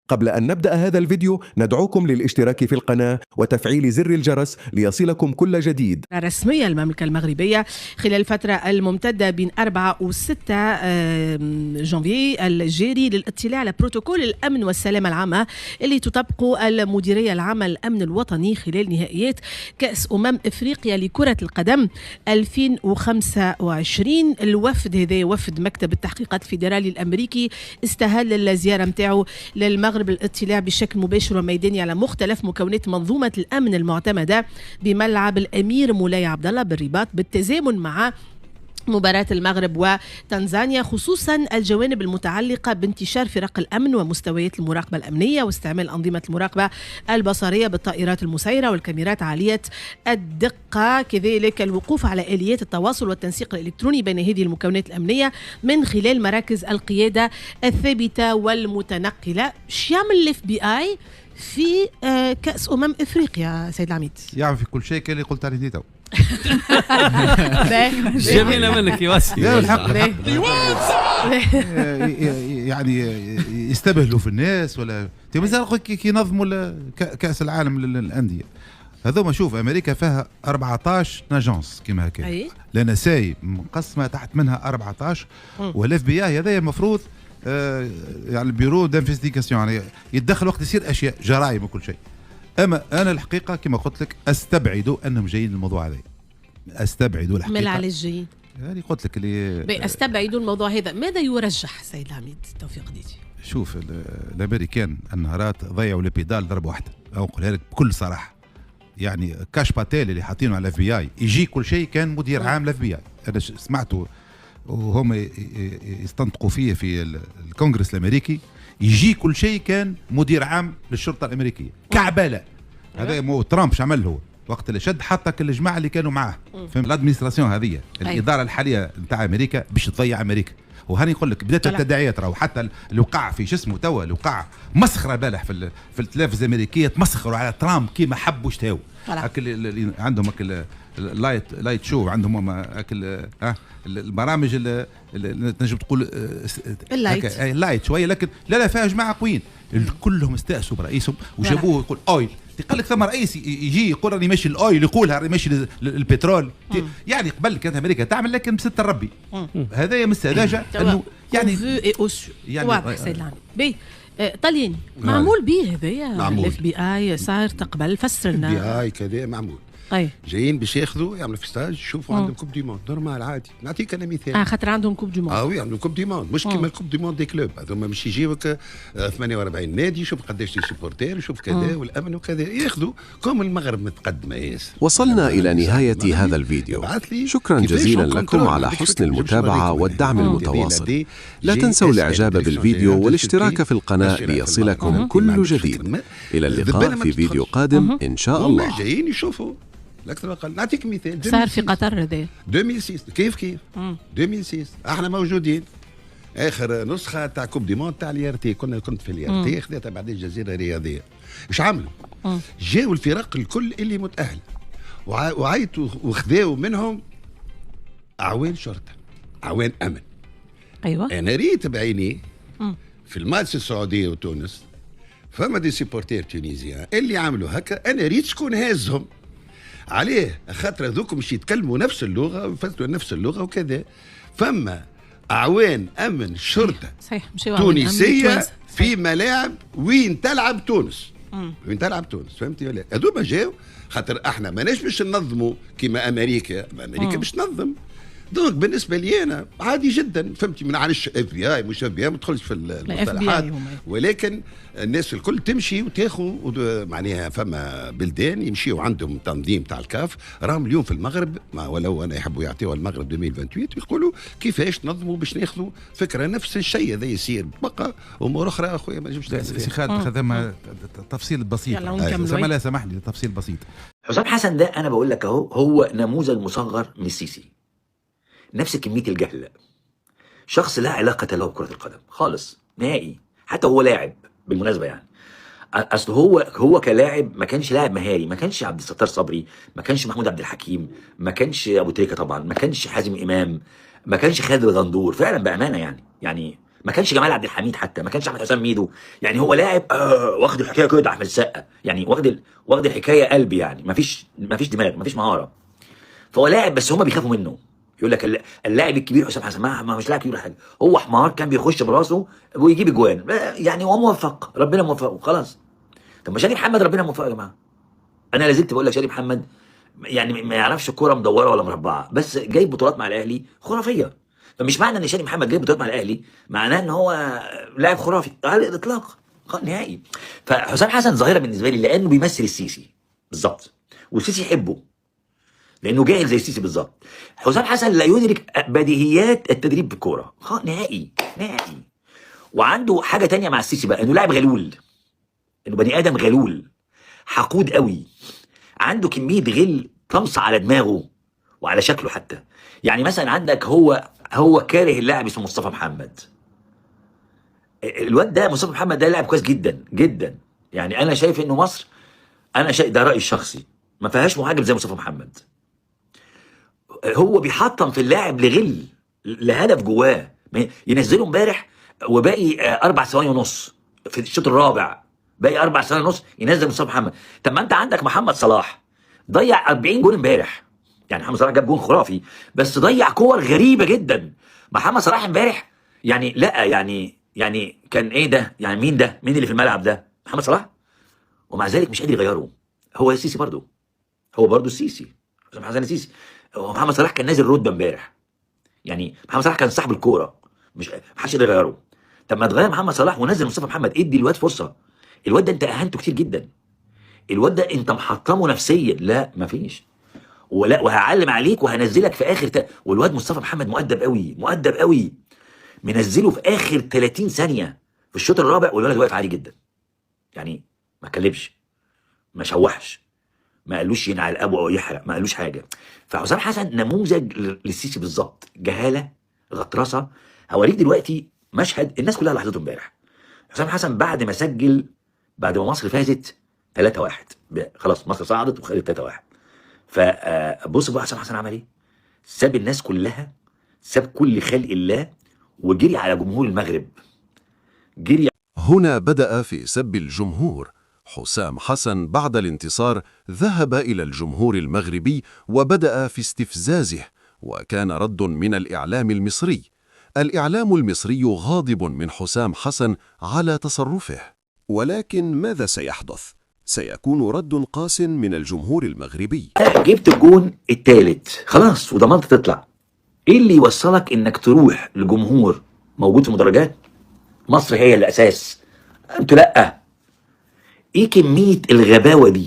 قبل أن نبدأ هذا الفيديو ندعوكم للاشتراك في القناة وتفعيل زر الجرس ليصلكم كل جديد. رسمية المملكة المغربية خلال الفترة الممتدة بين 4 و 6 جانفي الجاري للاطلاع على بروتوكول الأمن والسلامة العامة اللي تطبقه المديرية العامة للأمن الوطني خلال نهائيات كأس إفريقيا لكرة القدم 2025. الوفد هذا وفد مكتب التحقيقات الفيدرالي الأمريكي استهل الزيارة متاعه للمغرب الاطلاع بشكل مباشر وميداني على مختلف مكونات منظومة الأمن المعتمدة بملعب الأمير مولاي عبد الله بالرباط بالتزامن مع مباراة المغرب وتنزانيا، خصوصا الجوانب المتعلقة بانتشار فرق الأمن ومستويات المراقبة الأمنية واستعمال أنظمة المراقبة البصرية بالطائرات المسيرة والكاميرات عالية الدقة، كذلك الوقوف على آليات التواصل والتنسيق الإلكتروني بين هذه المكونات الأمنية من خلال مراكز القيادة الثابتة والمتنقلة. شو يعمل الاف بي اي في كأس إفريقيا سيد العميد؟ يعمل في كل شيء اللي قلت عليه تو. جميلة منك يا واسي. لا الحق يعني يستبهلوا في الناس ولا مثلا كي ينظموا كأس العالم للأندية هذوما. شوف أمريكا فيها 14 ناجونس كما هكا، لأن ساي مقسمة تحت منها 14 والاف بي اي هذا المفروض يعني البيرو دانفستيغاسيون يعني يتدخل وقت يصير أشياء جرائم وكل شيء. أما أنا الحقيقة كما قلت لك أستبعدوا أنهم جايين الموضوع هذا، أستبعدوا الحقيقة. من علاش جايين؟ يعني قلت لك اللي أستبعدوا الموضوع هذا. ماذا يرجح سيد العميد توفيق ديدي؟ شوف الأمريكان النهارات ضيعوا البيدال ضربة واحدة، أو نقولها لك بكل صراحة. يعني كاش باتيل اللي حاطينه على الاف بي اي يجي كل شيء كان مدير عام الاف بي اي. أنا سمعته وهم يستنطقوا فيه في الكونغرس الأمريكي، يجي كل شيء كان مدير عام للشرطة الأمريكية. كعبالة هذا مو ترامب شعمل هو وقت اللي شد حطك الجماعة اللي كانوا معاه. فهم الادمنستراسيون هذه الإدارة الحالية نتاع أمريكا باش تضيع أمريكا. وهاني نقول لك بدات التداعيات راهو حتى اللي وقع في شسمه توا اللي وقع مسخره بالح في التلفزيون الامريكيه تمسخروا على ترامب كيما حبوا شتاو. اللي عندهم لايت شو عندهم البرامج اللي تنجم تقول اللايت شويه، لكن لا فيها جماعه قويين كلهم استأسوا برئيسهم وجابوه يقول اويل. قال لك ثم رئيس يجي يقول راني ماشي الاويل يقولها راني ماشي البترول. يعني قبل كانت امريكا تعمل لكن بست الربي. هذا من السذاجه انه يعني واضح سيد العميد. طلياني معمول به هذايا الاف بي اي صار تقبل فسر لنا. الاف بي اي كذا معمول جايين باش ياخذوا يعملوا في ستاج يشوفوا عندهم كوب دي موند نورمال عادي. نعطيك انا مثال. خاطر عندهم كوب دي موند. وي عندهم كوب دي موند مش كيما الكوب دي موند دي كلوب. هذوما مش يجيوك 48 نادي يشوف قداش دي سيبورتير يشوف كذا والامن وكذا ياخذوا كوم المغرب متقدمه ياسر. وصلنا الى نهايه هذا الفيديو. شكرا جزيلا لكم على حسن المتابعه والدعم المتواصل. لا تنسوا الاعجاب بالفيديو والاشتراك في القناه ليصلكم كل جديد. الى اللقاء في فيديو قادم ان شاء الله. جايين يشوفوا اكثر قال. نعطيك مثال صار في قطر هذا 2006 كيف 2006 احنا موجودين اخر نسخه تاع كوب دي موند تاع اليارتي. كنت في اليارتي خذيتها بعدين الجزيره الرياضيه. ايش عملوا؟ جاوا الفرق الكل اللي متاهله وعيطوا وخذاوا منهم اعوان شرطه اعوان امن. ايوه انا ريت بعيني في الماتش السعوديه وتونس فما دي سيبورتير تونيزيان اللي عملوا هكا. انا ريت شكون هازهم عليه خاطر هذوك مش يتكلموا نفس اللغه ويفسروا نفس اللغه وكذا. فما اعوان امن شرطه صحيح تونسيه في ملاعب وين تلعب تونس. وين تلعب تونس فهمتي ولا؟ هذوما جاوا خاطر احنا ماناش باش ننظموا كيما امريكا باش تنظم. دونك بالنسبه لي انا عادي جدا فهمتي. ما نعرفش اف بي اي مش اف بي اي ما تدخلش في المصطلحات، ولكن الناس الكل تمشي وتاخذ معناها. فما بلدان يمشيوا عندهم تنظيم تاع الكاف. راهم اليوم في المغرب ولو انا يحبوا يعطيوها المغرب 2028 يقولوا كيفاش نظموا باش ناخذوا فكره نفس الشيء هذا يصير. بقى امور اخرى اخويا ما نجمش. سي خالد خذ تفصيل بسيط لا سامحني تفصيل بسيط. حسام حسن ده انا بقول لك اهو هو نموذج مصغر من السيسي. نفس كمية الجهل. شخص لا علاقة له بكرة القدم خالص نهائي. حتى هو لاعب بالمناسبة يعني. أصل هو كلاعب ما كانش لاعب مهاري. ما كانش عبد الستار صبري، ما كانش محمود عبد الحكيم، ما كانش أبو تريكة طبعا، ما كانش حازم إمام، ما كانش خالد الغندور. فعلا بأمانة يعني ما كانش جمال عبد الحميد حتى، ما كانش احمد حسام ميدو، يعني هو لاعب واخد الحكايه كده احمد السقا، يعني واخد الحكايه قلب، يعني ما فيش دماغ، ما فيش مهاره. فهو لاعب بس هم بيخافوا منه. يقول لك اللاعب الكبير حسام حسن ما مش لاعب كبير ولا حاجه، هو حمار كان بيخش براسه ويجيب اجوان، يعني هو موفق، ربنا موفقه خلاص. طب ما شادي محمد ربنا موفقه يا جماعه. انا لازلت بقول لك شادي محمد يعني ما يعرفش الكوره مدوره ولا مربعه، بس جايب بطولات مع الاهلي خرافيه. فمش معنى ان شادي محمد جايب بطولات مع الاهلي معناه ان هو لاعب خرافي على الاطلاق نهائي. فحسام حسن ظاهره بالنسبه لي لانه بيمثل السيسي بالظبط، والسيسي يحبه لانه جاهل زي السيسي بالظبط. حسام حسن لا يدرك بديهيات التدريب بالكوره نهائي. وعنده حاجه تانية مع السيسي بقى، انه لاعب غلول، انه بني ادم غلول حقود قوي، عنده كميه غل طمس على دماغه وعلى شكله حتى. يعني مثلا عندك هو كاره اللاعب اسمه مصطفى محمد. الواد ده مصطفى محمد ده لاعب كويس جدا جدا، يعني انا شايف انه مصر، انا شايف ده رايي الشخصي، ما فيهاش مهاجم زي مصطفى محمد. هو بيحطم في اللاعب لغل، لهدف جواه. ينزله امبارح وباقي 4 ثواني ونص في الشوط الرابع، باقي 4 ثواني ونص ينزل مصطفى محمد. طب ما انت عندك محمد صلاح ضيع 40 جون امبارح، يعني محمد صلاح جاب جون خرافي بس ضيع كور غريبه جدا. محمد صلاح امبارح يعني لا يعني كان ايه ده؟ يعني مين ده؟ مين اللي في الملعب ده؟ محمد صلاح. ومع ذلك مش قادر يغيره. هو السيسي برضه، هو برضه السيسي، حسام حسن السيسي. محمد صلاح كان نازل رتبه امبارح، يعني محمد صلاح كان صاحب الكوره، مش محدش يقدر يغيره. طب ما تغير محمد صلاح ونزل مصطفى محمد، ادي الواد فرصه. الواد ده انت اهنته كتير جدا، الواد ده انت محطمه نفسيا. لا مفيش، وهعلم عليك وهنزلك في اخر والواد مصطفى محمد مؤدب قوي منزله في اخر 30 ثانيه في الشوط الرابع، والولد واقف عادي جدا، يعني ما اتكلمش، ما شوحش، ما قالوش ينعل ابو او يحرق، ما قالوش حاجه. فحسام حسن نموذج للسيسي بالظبط، جهاله، غطرسه. هوريك دلوقتي مشهد الناس كلها لاحظته امبارح. حسام حسن بعد ما سجل، بعد ما مصر فازت 3-1، خلاص مصر صعدت وخدت 3-1. فبص بقى حسام حسن عمل ايه؟ ساب الناس كلها، ساب كل خلق الله وجري على جمهور المغرب. هنا بدأ في سب الجمهور. حسام حسن بعد الانتصار ذهب إلى الجمهور المغربي وبدأ في استفزازه، وكان رد من الإعلام المصري. الإعلام المصري غاضب من حسام حسن على تصرفه. ولكن ماذا سيحدث؟ سيكون رد قاس من الجمهور المغربي. جبت الجون الثالث خلاص وضمنت تطلع، ايه اللي يوصلك انك تروح لجمهور موجود في المدرجات؟ مصر هي الاساس، انتوا لا. ايه كميه الغباوه دي؟